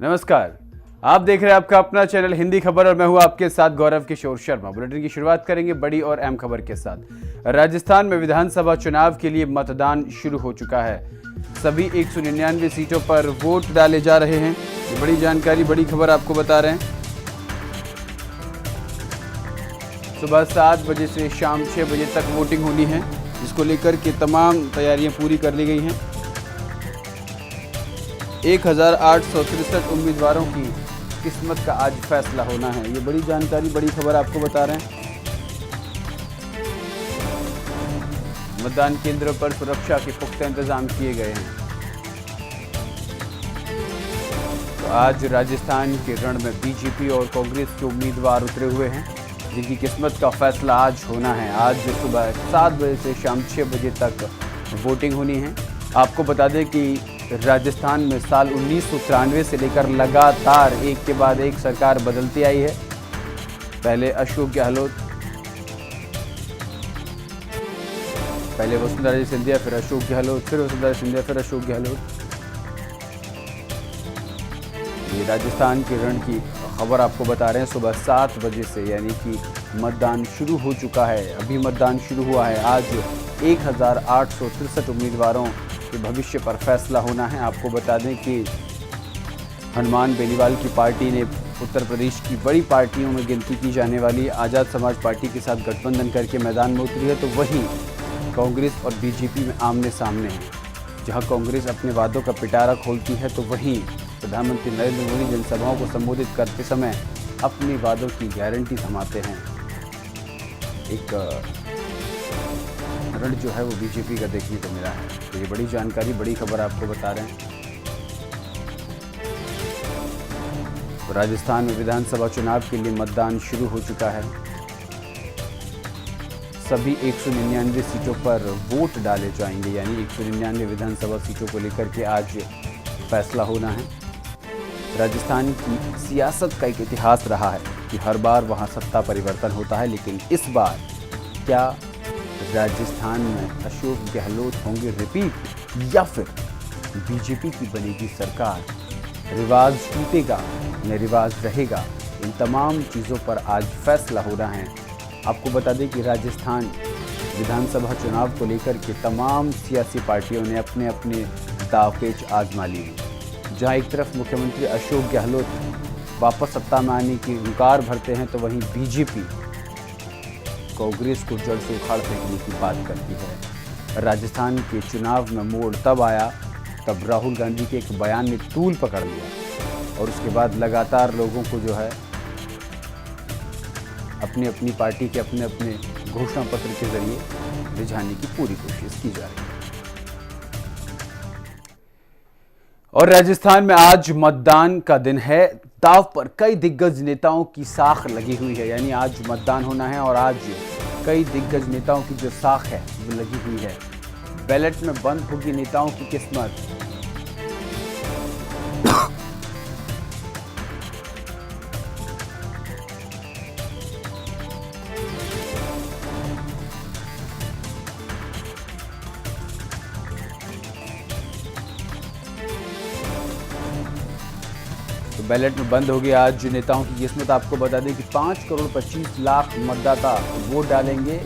नमस्कार, आप देख रहे हैं आपका अपना चैनल हिंदी खबर और मैं हूं आपके साथ गौरव किशोर शर्मा। बुलेटिन की शुरुआत करेंगे बड़ी और अहम खबर के साथ। राजस्थान में विधानसभा चुनाव के लिए मतदान शुरू हो चुका है। सभी 199 सीटों पर वोट डाले जा रहे हैं। ये बड़ी जानकारी, बड़ी खबर आपको बता रहे हैं। सुबह 7 बजे से शाम 6 बजे तक वोटिंग होनी है, जिसको लेकर के तमाम तैयारियां पूरी कर ली गई हैं। 1863 उम्मीदवारों की किस्मत का आज फैसला होना है। ये बड़ी जानकारी, बड़ी खबर आपको बता रहे हैं। मतदान केंद्रों पर सुरक्षा के पुख्ता इंतजाम किए गए हैं। तो आज राजस्थान के रण में बीजेपी और कांग्रेस के उम्मीदवार उतरे हुए हैं, जिनकी किस्मत का फैसला आज होना है। आज सुबह 7 बजे से शाम 6 बजे तक वोटिंग होनी है। आपको बता दें कि राजस्थान में साल 1993 से लेकर लगातार एक के बाद एक सरकार बदलती आई है। पहले अशोक गहलोत, पहले वसुंधरा सिंधिया, फिर अशोक गहलोत, फिर वसुंधरा सिंधिया, फिर अशोक गहलोत। ये राजस्थान के रण की खबर आपको बता रहे हैं। सुबह 7 बजे से, यानी कि मतदान शुरू हो चुका है, अभी मतदान शुरू हुआ है। आज 1863 उम्मीदवारों के भविष्य पर फैसला होना है। आपको बता दें कि हनुमान बेनीवाल की पार्टी ने उत्तर प्रदेश की बड़ी पार्टियों में गिनती की जाने वाली आज़ाद समाज पार्टी के साथ गठबंधन करके मैदान में उतरी है। तो वहीं कांग्रेस और बीजेपी में आमने सामने है। जहां कांग्रेस अपने वादों का पिटारा खोलती है, तो वहीं प्रधानमंत्री नरेंद्र मोदी जनसभाओं को संबोधित करते समय अपने वादों की गारंटी थमाते हैं। एक रण जो है वो बीजेपी का देखने को मिला है। तो ये बड़ी जानकारी, बड़ी खबर आपको बता रहे हैं। तो राजस्थान में विधानसभा चुनाव के लिए मतदान शुरू हो चुका है। सभी 199 सीटों पर वोट डाले जाएंगे, यानी 199 विधानसभा सीटों को लेकर के आज फैसला होना है। राजस्थान की सियासत का एक इतिहास रहा है कि हर बार वहां सत्ता परिवर्तन होता है, लेकिन इस बार क्या राजस्थान में अशोक गहलोत होंगे रिपीट या फिर बीजेपी की बनेगी सरकार? रिवाज टूटेगा या रिवाज रहेगा? इन तमाम चीज़ों पर आज फैसला होना है। आपको बता दें कि राजस्थान विधानसभा चुनाव को लेकर के तमाम सियासी पार्टियों ने अपने अपने दावपेच आजमा लिए। जहां एक तरफ मुख्यमंत्री अशोक गहलोत वापस सत्ता में आने की हुंकार भरते हैं, तो वहीं बीजेपी कांग्रेस को जड़ से उखाड़ फेंकने की बात करती है। राजस्थान के चुनाव में मोड़ तब आया तब राहुल गांधी के एक बयान ने तूल पकड़ लिया, और उसके बाद लगातार लोगों को जो है अपनी अपनी पार्टी के अपने अपने घोषणा पत्र के जरिए रिझाने की पूरी कोशिश की जा रही है। और राजस्थान में आज मतदान का दिन है। दांव पर कई दिग्गज नेताओं की साख लगी हुई है, यानी आज मतदान होना है और आज कई दिग्गज नेताओं की जो साख है वो लगी हुई है। बैलेट में बंद होगी नेताओं की किस्मत। तो बैलेट में बंद होगी आज नेताओं की किस्मत। आपको बता दें कि 5 करोड़ 25 लाख मतदाता वोट डालेंगे।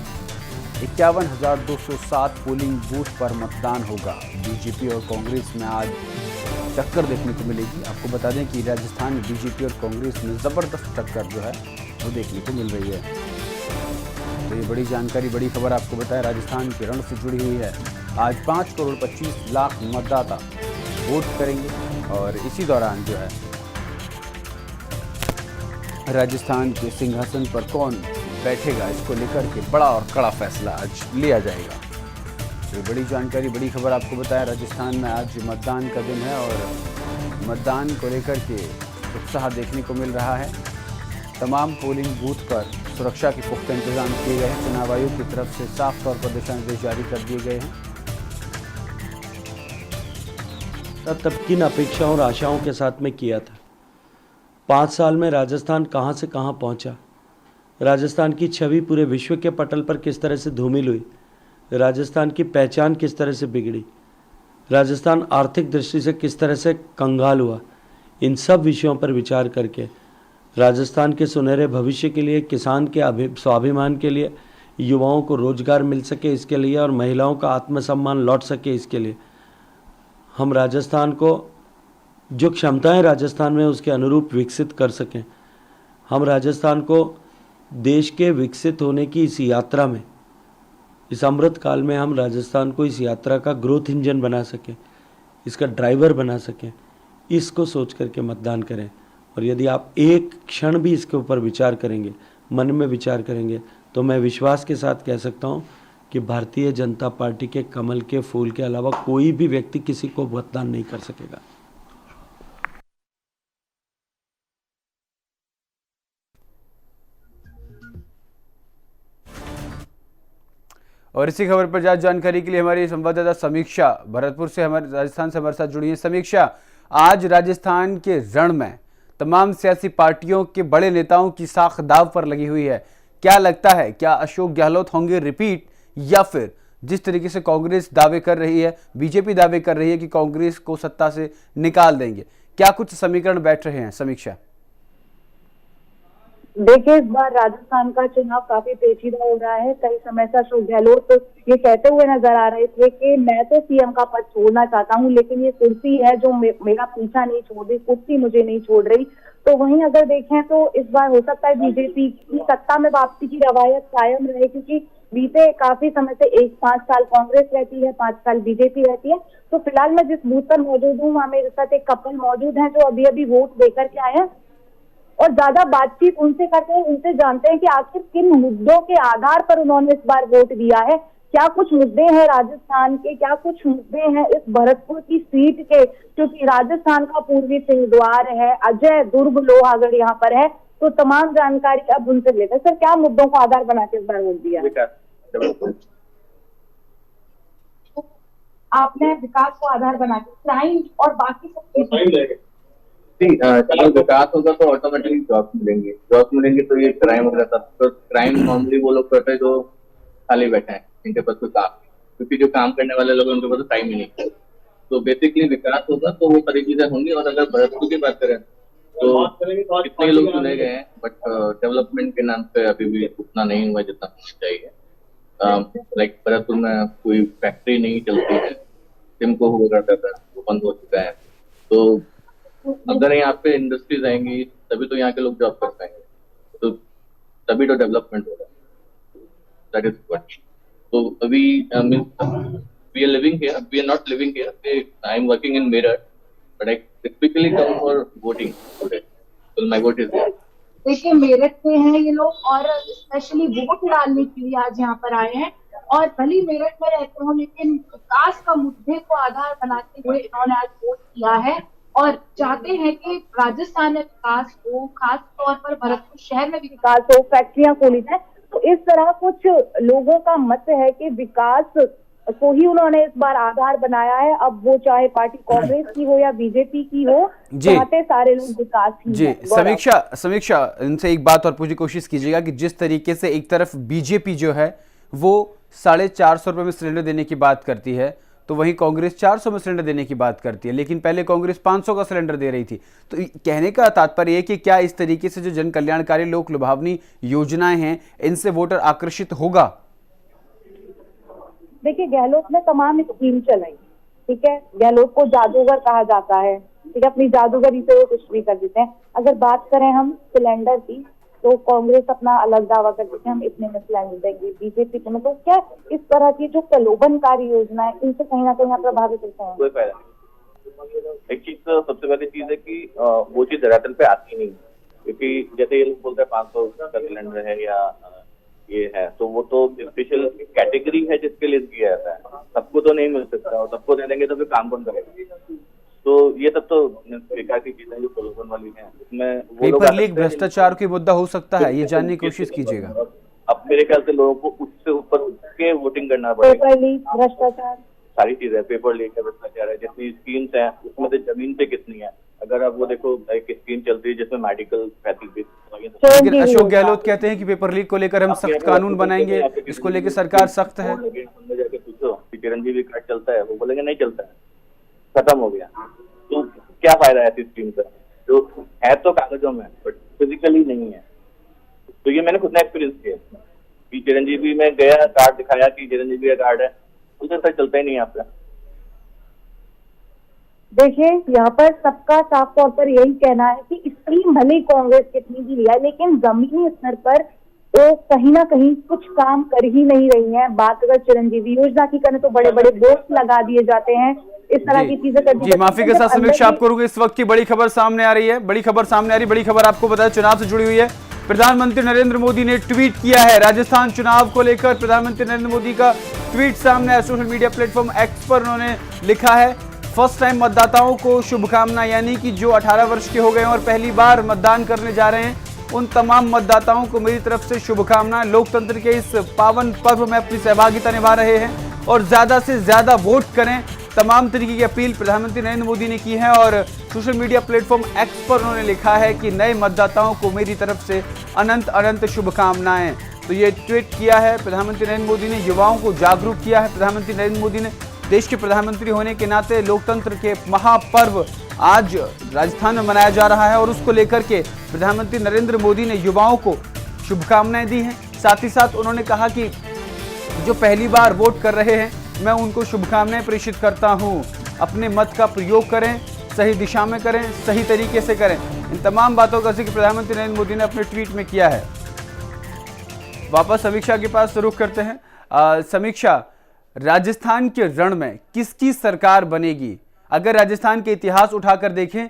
51,207 पोलिंग बूथ पर मतदान होगा। बीजेपी और कांग्रेस में आज टक्कर देखने को मिलेगी। आपको बता दें कि राजस्थान में बीजेपी और कांग्रेस में ज़बरदस्त टक्कर जो है वो देखने को मिल रही है। तो ये बड़ी जानकारी, बड़ी खबर आपको बताया राजस्थान के रण से जुड़ी हुई है। आज 5 करोड़ 25 लाख मतदाता वोट करेंगे और इसी दौरान जो है राजस्थान के सिंहासन पर कौन बैठेगा, इसको लेकर के बड़ा और कड़ा फैसला आज लिया जाएगा। तो बड़ी जानकारी, बड़ी खबर आपको बताया। राजस्थान में आज मतदान का दिन है और मतदान को लेकर के उत्साह देखने को मिल रहा है। तमाम पोलिंग बूथ पर सुरक्षा के पुख्ता इंतजाम किए गए हैं। चुनाव आयोग की तरफ से साफ तौर पर दिशा निर्देश जारी कर दिए गए हैं। तब किन अपेक्षाओं और आशाओं के साथ में किया था? 5 साल में राजस्थान कहां से कहां पहुंचा? राजस्थान की छवि पूरे विश्व के पटल पर किस तरह से धूमिल हुई? राजस्थान की पहचान किस तरह से बिगड़ी? राजस्थान आर्थिक दृष्टि से किस तरह से कंगाल हुआ? इन सब विषयों पर विचार करके राजस्थान के सुनहरे भविष्य के लिए, किसान के स्वाभिमान के लिए, युवाओं को रोजगार मिल सके इसके लिए और महिलाओं का आत्मसम्मान लौट सके इसके लिए हम राजस्थान को जो क्षमताएं राजस्थान में उसके अनुरूप विकसित कर सकें। हम राजस्थान को देश के विकसित होने की इस यात्रा में, इस अमृत काल में हम राजस्थान को इस यात्रा का ग्रोथ इंजन बना सकें, इसका ड्राइवर बना सकें, इसको सोच करके मतदान करें। और यदि आप एक क्षण भी इसके ऊपर विचार करेंगे, मन में विचार करेंगे, तो मैं विश्वास के साथ कह सकता हूं कि भारतीय जनता पार्टी के कमल के फूल के अलावा कोई भी व्यक्ति किसी को मतदान नहीं कर सकेगा। और इसी खबर पर ज्यादा जानकारी के लिए हमारी संवाददाता समीक्षा भरतपुर से हमारे राजस्थान से हमारे साथ जुड़ी है। समीक्षा, आज राजस्थान के रण में तमाम सियासी पार्टियों के बड़े नेताओं की साख दाव पर लगी हुई है। क्या लगता है, क्या अशोक गहलोत होंगे रिपीट, या फिर जिस तरीके से कांग्रेस दावे कर रही है, बीजेपी दावे कर रही है कि कांग्रेस को सत्ता से निकाल देंगे, क्या कुछ समीकरण बैठ रहे हैं? समीक्षा देखिए, इस बार राजस्थान का चुनाव काफी पेचीदा हो रहा है। कई समय से अशोक गहलोत ये कहते हुए नजर आ रहे थे कि मैं तो सीएम का पद छोड़ना चाहता हूं, लेकिन ये कुर्सी है जो मेरा पीछा नहीं छोड़ रही, कुर्सी मुझे नहीं छोड़ रही। तो वहीं अगर देखें तो इस बार हो सकता है बीजेपी की सत्ता में वापसी की रवायत कायम रहे, क्योंकि बीते काफी समय से 5 साल कांग्रेस रहती है, 5 साल बीजेपी रहती है। तो फिलहाल मैं जिस बूथ पर मौजूद हूँ वहाँ मेरे साथ एक कपल मौजूद है जो अभी अभी वोट देकर के आए हैं, और ज्यादा बातचीत उनसे करते हैं, उनसे जानते हैं कि आखिर किन मुद्दों के आधार पर उन्होंने इस बार वोट दिया है। क्या कुछ मुद्दे हैं राजस्थान के, क्या कुछ मुद्दे हैं इस भरतपुर की सीट के, क्योंकि राजस्थान का पूर्वी सिंहद्वार है, अजय दुर्ग लोहागढ़ यहाँ पर है। तो तमाम जानकारी अब उनसे लेते हैं। सर, क्या मुद्दों को आधार बना के इस बार वोट दिया? आपने विकास को आधार बना के, क्राइम और बाकी सब चीजें, चलो विकास होगा तो ऑटोमेटिकली जॉब मिलेंगे तो ये क्राइम वगैरह सब, तो क्राइम नॉर्मली वो लोग करते हैं जो खाली बैठे हैं, इनके पास कोई काम नहीं, क्योंकि जो काम करने वाले लोग हैं उनके पास टाइम ही नहीं। तो बेसिकली विकास होगा तो वो सारी चीजें होंगी। और अगर भरतपुर की बात करें तो कितने लोग चुने गए हैं, बट डेवलपमेंट के नाम पे अभी भी उतना नहीं हुआ जितना होना चाहिए। लाइक भरतपुर में कोई फैक्ट्री नहीं चलती है, सिमको हुआ करता था वो बंद हो चुका है। तो अगर यहाँ पे इंडस्ट्रीज आएंगी तभी तो यहाँ के लोग जॉब कर पाएंगे, तो तभी तो डेवलपमेंट होगा। That is what. तो अभी we are living here, we are not living here, I am working in Meerut, but I typically come for voting today, so my vote is there. देखिए, मेरठ से हैं ये लोग और स्पेशली वोट डालने के लिए आज यहाँ पर आए हैं। और भले मेरठ में रहते हो, लेकिन विकास का मुद्दे को आधार बनाते हुए इन्होंने आज वोट किया है और चाहते हैं कि राजस्थान में विकास हो, खास तौर पर भरतपुर शहर में विकास हो, फैक्ट्रियां खोली जाए। तो इस तरह कुछ लोगों का मत है कि विकास को ही उन्होंने इस बार आधार बनाया है। अब वो चाहे पार्टी कांग्रेस की हो या बीजेपी की हो, चाहते सारे लोग विकास ही। जी समीक्षा इनसे एक बात और पूछने की कोशिश कीजिएगा कि जिस तरीके से एक तरफ बीजेपी जो है वो 450 रुपए में सिलेंडर देने की बात करती है, तो वहीं कांग्रेस 400 में सिलेंडर देने की बात करती है, लेकिन पहले कांग्रेस 500 का सिलेंडर दे रही थी। तो कहने का तात्पर्य है कि क्या इस तरीके से जो जन कल्याणकारी लोक लुभावनी योजनाएं हैं इनसे वोटर आकर्षित होगा? देखिए, गहलोत ने तमाम स्कीम चलाई, ठीक है, गहलोत को जादूगर कहा जाता है, ठीक है, अपनी जादूगरी से वो कुछ भी कर देते हैं। अगर बात करें हम सिलेंडर की, तो कांग्रेस अपना अलग दावा करती है, हम इतने में सिलेंडर देंगे, बीजेपी में। तो क्या इस तरह की जो प्रलोभनकारी योजना है इनसे कहीं ना कहीं प्रभावित होते हैं? कोई फायदा नहीं। एक चीज तो सबसे पहली चीज है कि वो चीज धरातल पे आती नहीं, क्योंकि जैसे ये लोग बोलते हैं 500 का सिलेंडर है या ये है, तो वो तो स्पेशल कैटेगरी है जिसके लिए दिया जाता है, सबको तो नहीं मिल सकता, और सबको दे देंगे तो फिर काम कौन करेगा? तो ये सब तो बेकार की चीजें जो प्रलोभन वाली हैं, इसमें पेपर लीक भ्रष्टाचार की मुद्दा हो सकता है, ये जानने की कोशिश कीजिएगा। अब मेरे ख्याल से लोगों को उससे ऊपर के वोटिंग करना पड़ेगा। पेपर लीक, भ्रष्टाचार, सारी चीजें, पेपर लीक है, भ्रष्टाचार है, जितनी स्कीम्स हैं उसमें से जमीन पे कितनी है। अगर आप वो देखो, एक स्कीम चलती है जिसमें मेडिकल फैसिलिटी, लेकिन अशोक गहलोत कहते हैं कि पेपर लीक को लेकर हम सख्त कानून बनाएंगे, इसको लेकर सरकार सख्त है। जाके पूछो कि चिरंजीवी कार्ड चलता है, वो बोलेंगे नहीं चलता है, खत्म हो गया। तो क्या फायदा है ऐसी स्कीम का? जो है तो कागजों में बट फिजिकली नहीं है। तो ये मैंने खुद ने एक्सपीरियंस किया कि चिरंजीवी में गया, कार्ड दिखाया कि चिरंजीवी का कार्ड है, उधर तक चलता ही नहीं है आपका। देखिए, यहाँ पर सबका साफ तौर पर यही कहना है कि स्कीम भले कांग्रेस कितनी भी लिया, लेकिन जमीनी स्तर पर तो कहीं ना कहीं कुछ काम कर ही नहीं रही है। बात अगर चिरंजीवी योजना की करें तो बड़े बड़े बोर्ड लगा दिए जाते हैं, इस तरह की चीजें कर दी। माफी के साथ समीक्षा आपको रुके। इस वक्त की बड़ी खबर सामने आ रही है, बड़ी खबर आपको बताया चुनाव से जुड़ी हुई है। प्रधानमंत्री नरेंद्र मोदी ने ट्वीट किया है राजस्थान चुनाव को लेकर। प्रधानमंत्री नरेंद्र मोदी का ट्वीट सामने है सोशल मीडिया प्लेटफॉर्म एक्स पर। उन्होंने लिखा है, फर्स्ट टाइम मतदाताओं को शुभकामना, यानी कि जो 18 वर्ष के हो गए और पहली बार मतदान करने जा रहे हैं, उन तमाम मतदाताओं को मेरी तरफ से शुभकामनाएं। लोकतंत्र के इस पावन पर्व में अपनी सहभागिता निभा रहे हैं और ज्यादा से ज्यादा वोट करें, तमाम तरीके की अपील प्रधानमंत्री नरेंद्र मोदी ने की है। और सोशल मीडिया प्लेटफॉर्म एक्स पर उन्होंने लिखा है कि नए मतदाताओं को मेरी तरफ से अनंत अनंत शुभकामनाएं। तो ये ट्वीट किया है प्रधानमंत्री नरेंद्र मोदी ने, युवाओं को जागरूक किया है प्रधानमंत्री नरेंद्र मोदी ने। देश के प्रधानमंत्री होने के नाते लोकतंत्र के महापर्व आज राजस्थान में मनाया जा रहा है और उसको लेकर के प्रधानमंत्री नरेंद्र मोदी ने युवाओं को शुभकामनाएं दी हैं। साथ ही साथ उन्होंने कहा कि जो पहली बार वोट कर रहे हैं, मैं उनको शुभकामनाएं प्रेषित करता हूं। अपने मत का प्रयोग करें, सही दिशा में करें, सही तरीके से करें। इन तमाम बातों का जिक्र प्रधानमंत्री नरेंद्र मोदी ने अपने ट्वीट में किया है। वापस समीक्षा के पास रुख करते हैं। समीक्षा, राजस्थान के रण में किसकी सरकार बनेगी? अगर राजस्थान के इतिहास उठाकर देखें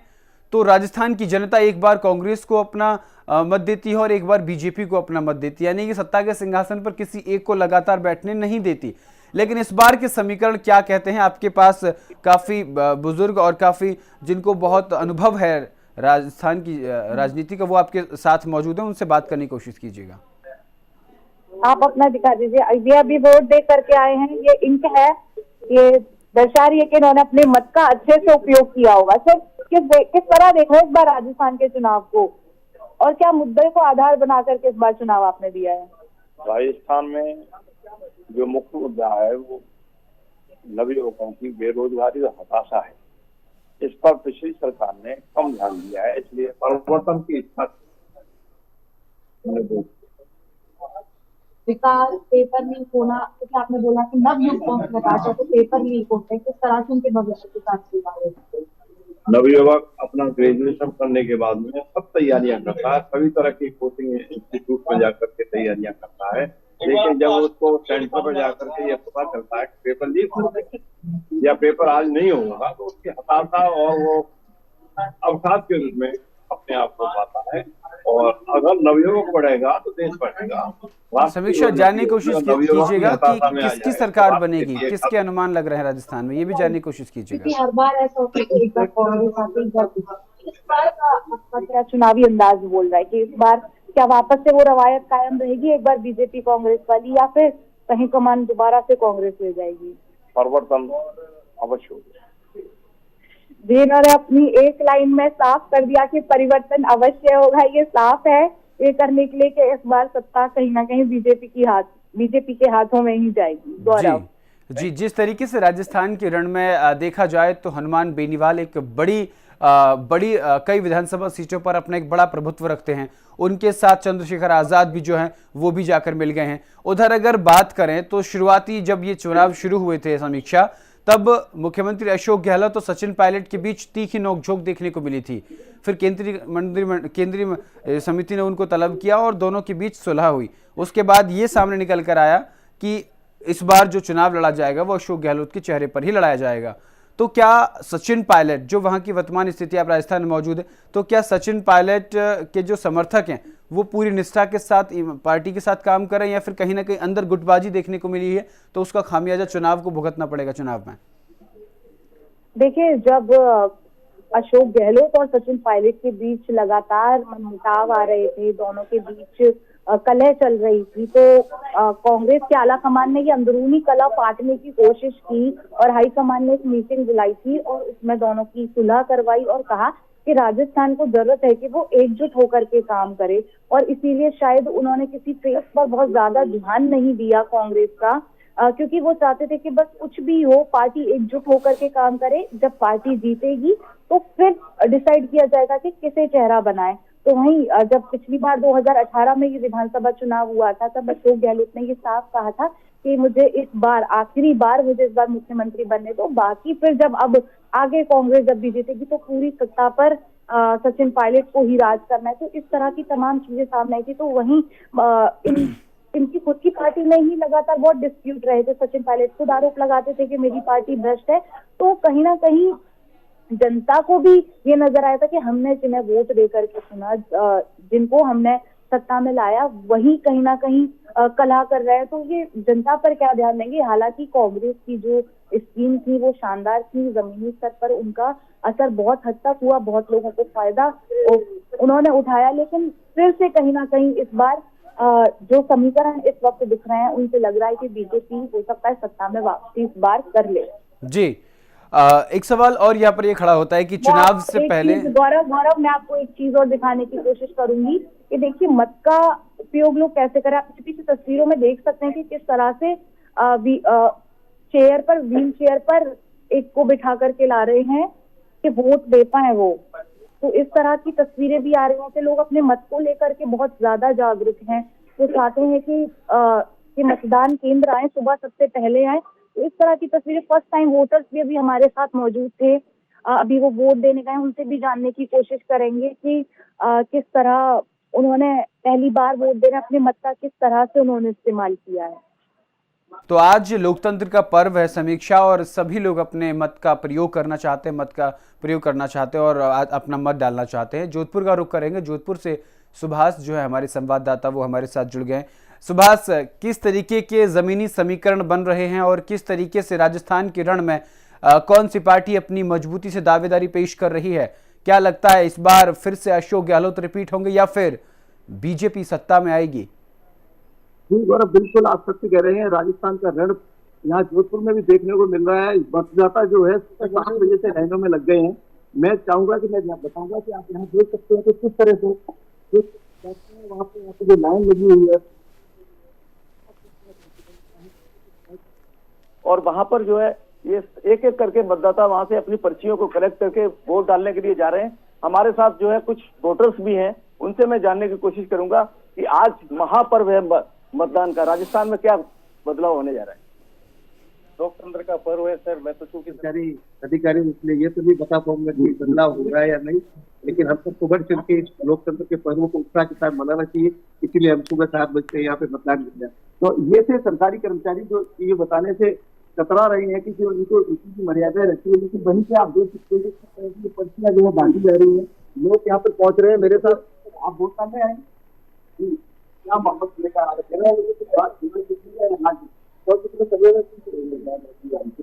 तो राजस्थान की जनता एक बार कांग्रेस को अपना मत देती है और एक बार बीजेपी को अपना मत देती है, यानी कि सत्ता के सिंहासन पर किसी एक को लगातार बैठने नहीं देती। लेकिन इस बार के समीकरण क्या कहते हैं? आपके पास काफी बुजुर्ग और काफी जिनको बहुत अनुभव है राजस्थान की राजनीति का, वो आपके साथ मौजूद है, उनसे बात करने की कोशिश कीजिएगा। आप अपना दिखा दीजिए। ये अभी वोट दे करके आए हैं, ये इंक है, ये दर्शा रही है कि इन्होंने अपने मत का अच्छे से उपयोग किया होगा। सर, किस तरह देख रहे हैं इस बार राजस्थान के चुनाव को, और क्या मुद्दे को आधार बना करके इस बार चुनाव आपने दिया है? राजस्थान में जो मुख्य मुद्दा है वो नवयुवकों की बेरोजगारी और हताशा है। इस पर पिछली सरकार ने कम ध्यान दिया है, इसलिए परिवर्तन की इच्छा विकास, पेपर लीक होना, क्योंकि आपने बोला कि नवयुवकों की हताशा, तो पेपर लीक होते हैं, किस तरह से उनके भविष्य के साथ? नवयुवक अपना ग्रेजुएशन करने के बाद में सब तैयारियां करता है, सभी तरह की कोचिंग इंस्टीट्यूट में जाकर के तैयारियां करता है, लेकिन जब उसको सेंटर पर जाकर के ये पता चलता है कि पेपर लीक हो या पेपर आज नहीं होगा, तो उसकी हताशा और वो अवसाद के रूप में अपने आप को पाता है। और अगर नवयुवक बढ़ेगा तो देश बढ़ेगा। समीक्षा, जानने की कोशिश कीजिएगा कि किसकी सरकार बनेगी, किसके अनुमान लग रहे हैं राजस्थान में, ये भी जानने की कोशिश कीजिएगा। हर बार ऐसा होता है कि एक बार कांग्रेस आती है, इस बार का आपका क्या चुनावी अंदाज बोल रहा है कि इस बार क्या वापस से वो रवायत कायम रहेगी, एक बार बीजेपी कांग्रेस वाली, या फिर कहीं कमान दोबारा से कांग्रेस ले जाएगी? परिवर्तन अवश्य होगा। जिन्होंने अपनी एक लाइन में साफ कर दिया कि परिवर्तन अवश्य होगा, ये साफ है ये करने के लिए कि इस बार सत्ता कहीं ना कहीं बीजेपी के हाथों में ही जाएगी। गौरव जी, जिस तरीके से राजस्थान के रण में देखा जाए तो हनुमान बेनीवाल एक बड़ी कई विधानसभा सीटों पर अपना एक बड़ा प्रभुत्व रखते हैं। उनके साथ चंद्रशेखर आजाद भी जो हैं वो भी जाकर मिल गए हैं। उधर अगर बात करें तो शुरुआती जब ये चुनाव शुरू हुए थे समीक्षा, तब मुख्यमंत्री अशोक गहलोत और सचिन पायलट के बीच तीखी नोकझोंक देखने को मिली थी। फिर केंद्रीय समिति ने उनको तलब किया और दोनों के बीच सुलह हुई। उसके बाद ये सामने निकल कर आया कि इस बार जो चुनाव लड़ा जाएगा वो अशोक गहलोत के चेहरे पर ही लड़ाया जाएगा। तो क्या सचिन पायलट, जो वहां की वर्तमान स्थिति आप राजस्थान में मौजूद है, तो क्या सचिन पायलट के जो समर्थक हैं वो पूरी निष्ठा के साथ पार्टी के साथ काम कर रहे हैं, या फिर कहीं ना कहीं अंदर गुटबाजी देखने को मिली है तो उसका खामियाजा चुनाव को भुगतना पड़ेगा चुनाव में? देखिए, जब अशोक गहलोत और सचिन पायलट के बीच लगातार मनमुटाव आ रहे थे, दोनों के बीच कलह चल रही थी, तो कांग्रेस के आला कमान ने ये अंदरूनी कलह पाटने की कोशिश की और हाईकमान ने एक मीटिंग बुलाई थी और उसमें दोनों की सुलह करवाई और कहा कि राजस्थान को जरूरत है कि वो एकजुट होकर के काम करे। और इसीलिए शायद उन्होंने किसी फेस पर बहुत ज्यादा ध्यान नहीं दिया कांग्रेस का, क्योंकि वो चाहते थे कि बस कुछ भी हो पार्टी एकजुट होकर के काम करे, जब पार्टी जीतेगी तो फिर डिसाइड किया जाएगा कि किसे चेहरा बनाए। तो वहीं जब पिछली बार 2018 में ये विधानसभा चुनाव हुआ था, तब अशोक गहलोत ने ये साफ कहा था कि मुझे इस बार आखिरी बार मुझे इस बार मुख्यमंत्री बनने दो, बाकी फिर जब अब आगे कांग्रेस जब भी जीतेगी तो पूरी सत्ता पर सचिन पायलट को ही राज करना है। तो इस तरह की तमाम चीजें सामने आई थी। तो वहीं इनकी खुद की पार्टी में ही लगातार बहुत डिस्प्यूट रहे थे। सचिन पायलट खुद आरोप लगाते थे कि मेरी पार्टी भ्रष्ट है। तो कहीं ना कहीं जनता को भी ये नजर आया था कि हमने जिन्हें वोट देकर के चुना, जिनको हमने सत्ता में लाया, वही कहीं ना कहीं कलह कर रहे हैं। तो ये जनता पर क्या ध्यान देंगे। हालांकि कांग्रेस की जो स्कीम थी वो शानदार थी, जमीनी स्तर पर उनका असर बहुत हद तक हुआ, बहुत लोगों को फायदा उन्होंने उठाया, लेकिन फिर से कहीं ना कहीं इस बार जो समीकरण इस वक्त दिख रहे हैं उनसे लग रहा है कि बीजेपी हो सकता है सत्ता में वापसी इस बार कर ले। जी, एक सवाल और यहाँ पर ये खड़ा होता है कि चुनाव से पहले गौरव मैं आपको एक चीज और दिखाने की कोशिश करूंगी कि देखिए मत का उपयोग लोग कैसे करें। आप पीछे तस्वीरों में देख सकते हैं कि किस तरह से व्हील चेयर पर एक को बिठा करके ला रहे हैं कि वोट दे पाए वो। तो इस तरह की तस्वीरें भी आ रही हैं कि लोग अपने मत को लेकर के बहुत ज्यादा जागरूक हैं। वो चाहते हैं कि मतदान केंद्र आए, सुबह सबसे पहले आए। तो इस तरह की तस्वीरें फर्स्ट टाइम वोटर्स भी अभी हमारे साथ मौजूद थे, अभी वो वोट देने गए, उनसे भी जानने की कोशिश करेंगे कि किस तरह उन्होंने पहली बार वोट देने अपने मत का किस तरह से उन्होंने इस्तेमाल किया है। तो आज लोकतंत्र का पर्व है, समीक्षा, और सभी लोग अपने मत का प्रयोग करना चाहते हैं, और अपना मत डालना चाहते हैं। जोधपुर का रुख करेंगे। जोधपुर से सुभाष जो है हमारे संवाददाता, वो हमारे साथ जुड़ गए। सुभाष, किस तरीके के जमीनी समीकरण बन रहे हैं और किस तरीके से राजस्थान के रण में कौन सी पार्टी अपनी मजबूती से दावेदारी पेश कर रही है? क्या लगता है इस बार फिर से अशोक गहलोत रिपीट होंगे या फिर बीजेपी सत्ता में आएगी? जी गौरव, बिल्कुल आप सत्य कह रहे हैं। राजस्थान का रण यहाँ जोधपुर में भी देखने को मिल रहा है। मतदाता जो है 7 बजे से लाइनों में लग गए हैं। मैं चाहूंगा कि मैं बताऊंगा कि आप यहाँ देख सकते हैं कि किस तरह से वहाँ पे जो लाइन लगी हुई है और वहां पर जो है ये एक एक करके मतदाता वहां से अपनी पर्चियों को कलेक्ट करके वोट डालने के लिए जा रहे हैं। हमारे साथ जो है कुछ वोटर्स भी हैं, उनसे मैं जानने की कोशिश करूंगा कि आज महापर्व है मतदान का, राजस्थान में क्या बदलाव होने जा रहा है। लोकतंत्र का पर्व है सर। मैं तो चूंकि अधिकारी इसलिए ये तो नहीं बता पाऊंगा कि बदलाव हो रहा है या नहीं, लेकिन हम सबको बढ़ चढ़ के लोकतंत्र के पर्व को उत्साह के साथ मनाना चाहिए। इसीलिए हम सुबह 7 बजे यहाँ पे मतदान करते हैं। तो ये थे सरकारी कर्मचारी जो ये बताने से कतरा रहे हैं कि जो इनको इसी मर्यादा रहती है, लेकिन वहीं से आप देख सकते हैं कि पर्चियां जो है बांटी जा रही है, लोग यहाँ पे पहुंच रहे हैं। मेरे साथ आप वोट डालने आए क्या मोहम्मद लेकर आ रहे हैं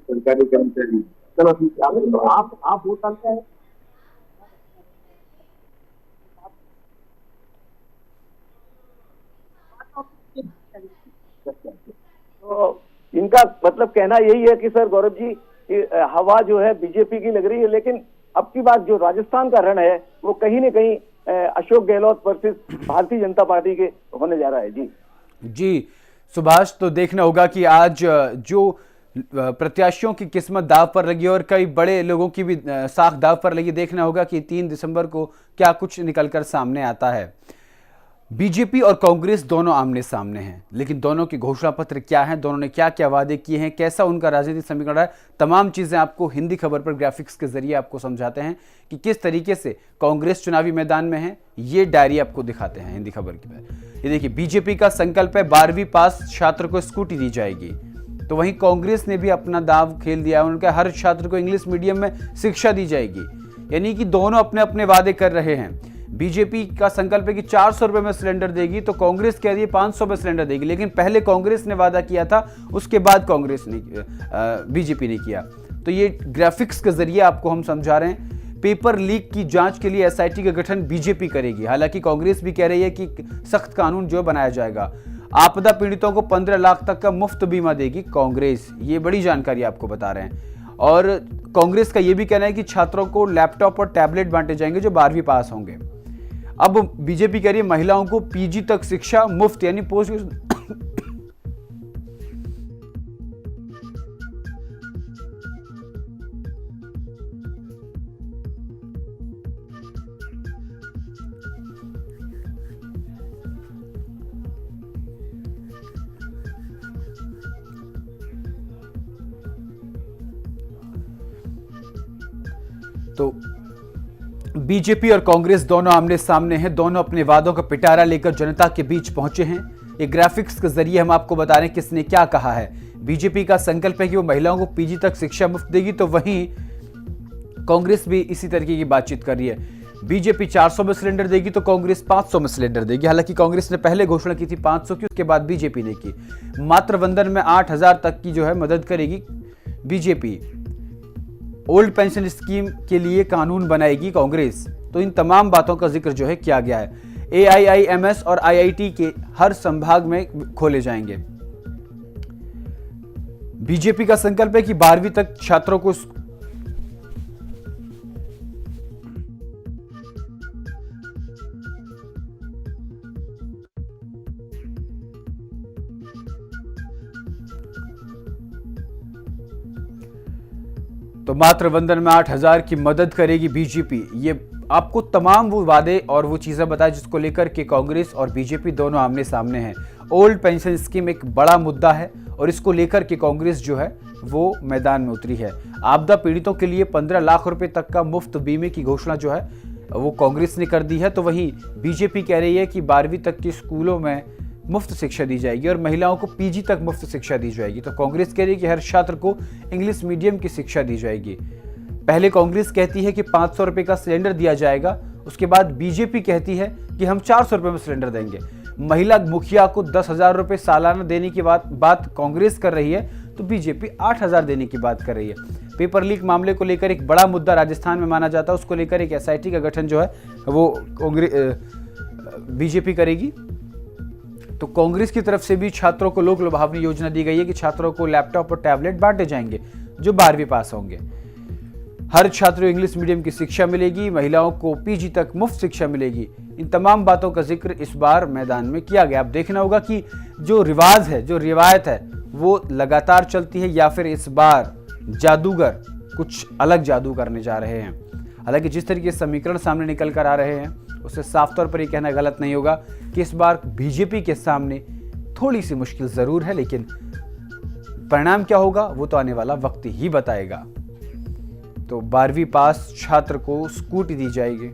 सरकारी कर्मचारी। चलो ठीक है, तो आप वोट डालते हैं। तो इनका मतलब कहना यही है कि सर गौरव जी कि हवा जो है बीजेपी की लग रही है, लेकिन अब की बात जो राजस्थान का रण है वो कहीं न कहीं अशोक गहलोत वर्सेस भारतीय जनता पार्टी के होने जा रहा है। जी सुभाष, तो देखना होगा कि आज जो प्रत्याशियों की किस्मत दाव पर लगी और कई बड़े लोगों की भी साख दाव पर लगी। देखना होगा कि 3 दिसंबर को क्या कुछ निकलकर सामने आता है। बीजेपी और कांग्रेस दोनों आमने सामने हैं, लेकिन दोनों के घोषणा पत्र क्या हैं, दोनों ने क्या क्या वादे किए हैं, कैसा उनका राजनीतिक समीकरण है, तमाम चीजें आपको हिंदी खबर पर ग्राफिक्स के जरिए आपको समझाते हैं कि किस तरीके से कांग्रेस चुनावी मैदान में है। ये डायरी आपको दिखाते हैं हिंदी खबर की। ये देखिए, बीजेपी का संकल्प है 12वीं पास छात्र को स्कूटी दी जाएगी, तो वहीं कांग्रेस ने भी अपना दाव खेल दिया। उनका हर छात्र को इंग्लिश मीडियम में शिक्षा दी जाएगी, यानी कि दोनों अपने अपने वादे कर रहे हैं। बीजेपी का संकल्प है कि 400 रुपए में सिलेंडर देगी, तो कांग्रेस कह रही है 500 में सिलेंडर देगी, लेकिन पहले कांग्रेस ने वादा किया था, उसके बाद बीजेपी ने किया। तो ये ग्राफिक्स के जरिए आपको हम समझा रहे हैं। पेपर लीक की जांच के लिए एसआईटी का गठन बीजेपी करेगी, हालांकि कांग्रेस भी कह रही है कि सख्त कानून जो बनाया जाएगा। आपदा पीड़ितों को 15 लाख तक का मुफ्त बीमा देगी कांग्रेस, ये बड़ी जानकारी आपको बता रहे हैं। और कांग्रेस का ये भी कहना है कि छात्रों को लैपटॉप और टैबलेट बांटे जाएंगे जो 12वीं पास होंगे। अब बीजेपी कह रही है महिलाओं को पीजी तक शिक्षा मुफ्त, यानी पोस्ट तो बीजेपी और कांग्रेस दोनों आमने सामने हैं, दोनों अपने वादों का पिटारा लेकर जनता के बीच पहुंचे हैं। एक ग्राफिक्स के जरिए हम आपको बता रहे हैं किसने क्या कहा है। बीजेपी का संकल्प है कि वो महिलाओं को पीजी तक शिक्षा मुफ्त देगी, तो वहीं कांग्रेस भी इसी तरीके की बातचीत कर रही है। बीजेपी 400 में सिलेंडर देगी तो कांग्रेस 500 में सिलेंडर देगी। हालांकि कांग्रेस ने पहले घोषणा की थी 500 की, उसके बाद बीजेपी ने की। मातृवंदन में 8000 तक की जो है मदद करेगी बीजेपी। ओल्ड पेंशन स्कीम के लिए कानून बनाएगी कांग्रेस। तो इन तमाम बातों का जिक्र जो है किया गया है। AIIMS और IIT के हर संभाग में खोले जाएंगे। बीजेपी का संकल्प है कि 12वीं तक छात्रों को तो मातृवंदन में 8000 की मदद करेगी बीजेपी। ये आपको तमाम वो वादे और वो चीजें बताए जिसको लेकर के कांग्रेस और बीजेपी दोनों आमने सामने हैं। ओल्ड पेंशन स्कीम एक बड़ा मुद्दा है और इसको लेकर के कांग्रेस जो है वो मैदान में उतरी है। आपदा पीड़ितों के लिए 15 लाख रुपए तक का मुफ्त बीमे की घोषणा जो है वो कांग्रेस ने कर दी है। तो वहीं बीजेपी कह रही है कि 12वीं तक के स्कूलों में मुफ्त शिक्षा दी जाएगी और महिलाओं को पीजी तक मुफ्त शिक्षा दी जाएगी। तो कांग्रेस कह रही है कि हर छात्र को इंग्लिश मीडियम की शिक्षा दी जाएगी। पहले कांग्रेस कहती है कि 500 रुपए का सिलेंडर दिया जाएगा, उसके बाद बीजेपी कहती है कि हम 400 रुपए में सिलेंडर देंगे। महिला मुखिया को 10,000 रुपए सालाना देने की बात कांग्रेस कर रही है, तो बीजेपी 8,000 देने की बात कर रही है। पेपर लीक मामले को लेकर एक बड़ा मुद्दा राजस्थान में माना जाता है, उसको लेकर एक SIT का गठन जो है वो बीजेपी करेगी। तो कांग्रेस की तरफ से भी छात्रों को लोक लुभावनी योजना दी गई है कि छात्रों को लैपटॉप और टैबलेट बांटे जाएंगे जो 12वीं पास होंगे। हर छात्र को इंग्लिश मीडियम की शिक्षा मिलेगी, महिलाओं को पीजी तक मुफ्त शिक्षा मिलेगी। इन तमाम बातों का जिक्र इस बार मैदान में किया गया। अब देखना होगा कि जो रिवाज है, जो रिवायत है, वो लगातार चलती है या फिर इस बार जादूगर कुछ अलग जादू करने जा रहे हैं। हालांकि जिस तरीके से समीकरण सामने निकल कर आ रहे हैं उससे साफ तौर पर यह कहना गलत नहीं होगा कि इस बार बीजेपी के सामने थोड़ी सी मुश्किल जरूर है, लेकिन परिणाम क्या होगा वो तो आने वाला वक्त ही बताएगा। तो 12वीं पास छात्र को स्कूटी दी जाएगी।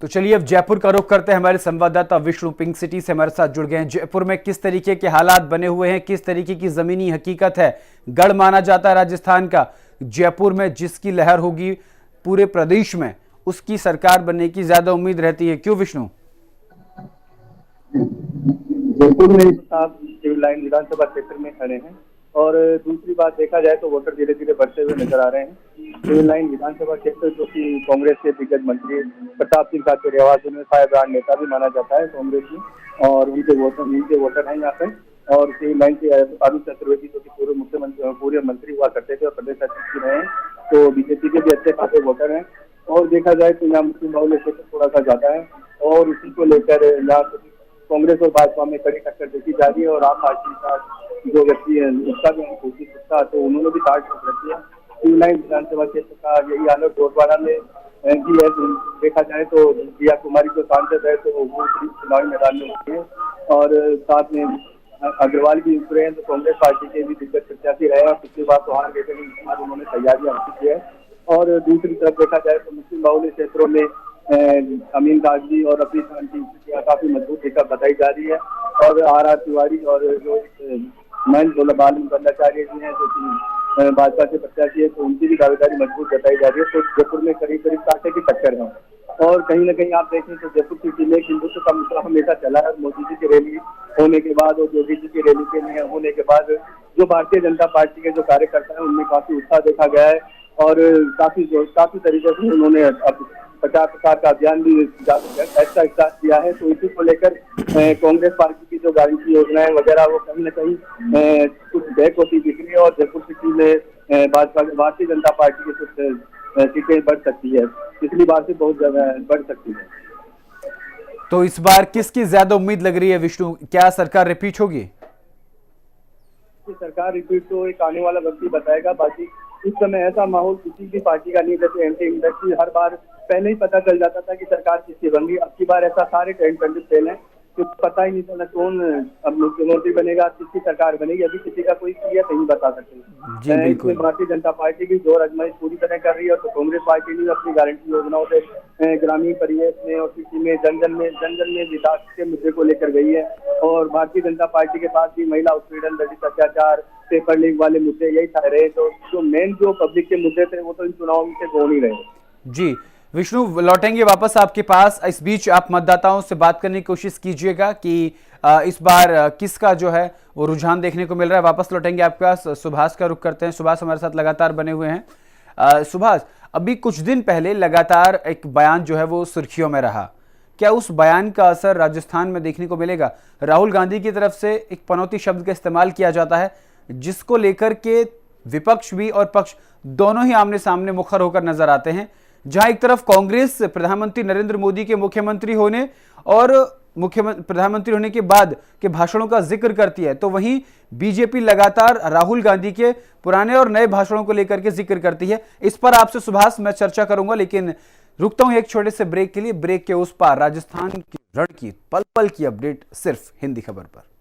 तो चलिए अब जयपुर का रुख करते हैं। हमारे संवाददाता विष्णु पिंक सिटी से हमारे साथ जुड़ गए हैं। जयपुर में किस तरीके के हालात बने हुए हैं, किस तरीके की जमीनी हकीकत है? गढ़ माना जाता है राजस्थान का। जयपुर में जिसकी लहर होगी पूरे प्रदेश में, उसकी सरकार बनने की ज्यादा उम्मीद रहती है। क्यों विष्णु? जयपुर में साहब सिविल लाइन विधानसभा क्षेत्र में खड़े हैं और दूसरी बात देखा जाए तो वोटर धीरे धीरे बढ़ते हुए नजर आ रहे हैं। सिविल लाइन विधानसभा क्षेत्र जो कि कांग्रेस के दिग्गज मंत्री प्रताप सिंह खाचरियावास रियावास में फायरब्रांड नेता भी माना जाता है कांग्रेस की, और उनके वोटर हैं यहाँ पे। और सिविल लाइन के अरुण चतुर्वेदी जो कि पूर्व मंत्री हुआ करते थे और प्रदेश अध्यक्ष रहे हैं, तो बीजेपी के भी अच्छे खासे वोटर हैं। और देखा जाए तो यहाँ मुस्लिम बहुल्य क्षेत्र थोड़ा सा ज्यादा है और उसी को लेकर यहाँ कांग्रेस और भाजपा में कड़ी टक्कर देखी जा रही है। और आप पार्टी का जो व्यक्ति है उसका भी कोशिश था, तो उन्होंने भी कार्ड ठोक रखी है। सिविल लाइन विधानसभा क्षेत्र का यही हालत डोडवाड़ा में भी है। देखा जाए तो दिया कुमारी जो सांसद है तो वो चुनावी मैदान में उतरे हैं और साथ में अग्रवाल भी उतरे हैं, तो कांग्रेस पार्टी के भी दिग्गज प्रत्याशी रहे हैं। पिछली बार तो हार गए थे, इस बार उन्होंने तैयारियां की है। और दूसरी तरफ देखा जाए तो मुस्लिम बहुल्य क्षेत्रों में अमीन कागजी और रफी खान की स्थितियां काफी मजबूत देखकर बताई जा रही है। और RR तिवारी और जो महेंद्र भट्टाचार्य जी हैं जो कि भाजपा के प्रत्याशी है, तो उनकी भी दावेदारी मजबूत बताई जा रही है। तो जयपुर में करीब करीब कांटे की टक्कर है। और कहीं ना कहीं आप देखें तो जयपुर सिटी में हिंदुत्व का मुद्दा हमेशा चला है। मोदी जी की रैली होने के बाद और योगी जी की रैली के होने के बाद जो भारतीय जनता पार्टी के जो कार्यकर्ता है उनमें काफी उत्साह देखा गया है और काफी तरीके से उन्होंने अब प्रचार प्रसार का अभियान भी ऐसा स्टार्ट किया है। तो इसी को लेकर कांग्रेस पार्टी की जो गारंटी योजनाएं वगैरह वो कहीं न कहीं कुछ बैक होती दिख रही है और जयपुर सिटी में भारतीय जनता पार्टी की कुछ सीटें बढ़ सकती है, पिछली बार से बहुत ज्यादा बढ़ सकती है। तो इस बार किसकी ज्यादा उम्मीद लग रही है विष्णु? क्या सरकार रिपीट होगी? कि सरकार रिपीट तो एक आने वाला वक्त ही बताएगा। बाकी इस समय ऐसा माहौल किसी भी पार्टी का नहीं, जैसे एंटी इंडस्ट्री हर बार पहले ही पता चल जाता था कि सरकार किसकी बन रही। अब की बार ऐसा सारे ट्रेंड पंडित फेल हैं कि पता ही नहीं चला कौन अब मुख्यमंत्री बनेगा, किसकी सरकार बनेगी, अभी किसी का कोई क्लियर नहीं बता सकते। जी बिल्कुल। इसमें भारतीय जनता पार्टी भी जोर आजमाइश पूरी तरह कर रही है, तो कांग्रेस पार्टी ने अपनी गारंटी योजनाओं से ग्रामीण परिवेश में और कृषि में जन जन में विकास के मुद्दे को लेकर गई है। और भारतीय जनता पार्टी के पास भी महिला उत्पीड़न, दलित अत्याचार, पेपर लीक वाले मुद्दे यही सारे रहे। तो जो मेन जो पब्लिक के मुद्दे थे वो तो इन चुनाव से हो नहीं रहे। जी विष्णु, लौटेंगे वापस आपके पास। इस बीच आप मतदाताओं से बात करने की कोशिश कीजिएगा कि इस बार किसका जो है वो रुझान देखने को मिल रहा है। वापस लौटेंगे आपके पास। सुभाष का रुख करते हैं। सुभाष हमारे साथ लगातार बने हुए हैं। सुभाष, अभी कुछ दिन पहले लगातार एक बयान जो है वो सुर्खियों में रहा, क्या उस बयान का असर राजस्थान में देखने को मिलेगा? राहुल गांधी की तरफ से एक पनौती शब्द का इस्तेमाल किया जाता है, जिसको लेकर के विपक्ष भी और पक्ष दोनों ही आमने सामने मुखर होकर नजर आते हैं। जहां एक तरफ कांग्रेस प्रधानमंत्री नरेंद्र मोदी के मुख्यमंत्री होने और प्रधानमंत्री होने के बाद के भाषणों का जिक्र करती है, तो वहीं बीजेपी लगातार राहुल गांधी के पुराने और नए भाषणों को लेकर के जिक्र करती है। इस पर आपसे सुभाष मैं चर्चा करूंगा, लेकिन रुकता हूं एक छोटे से ब्रेक के लिए। ब्रेक के उस पार राजस्थान की रण की पल पल की अपडेट सिर्फ हिंदी खबर पर।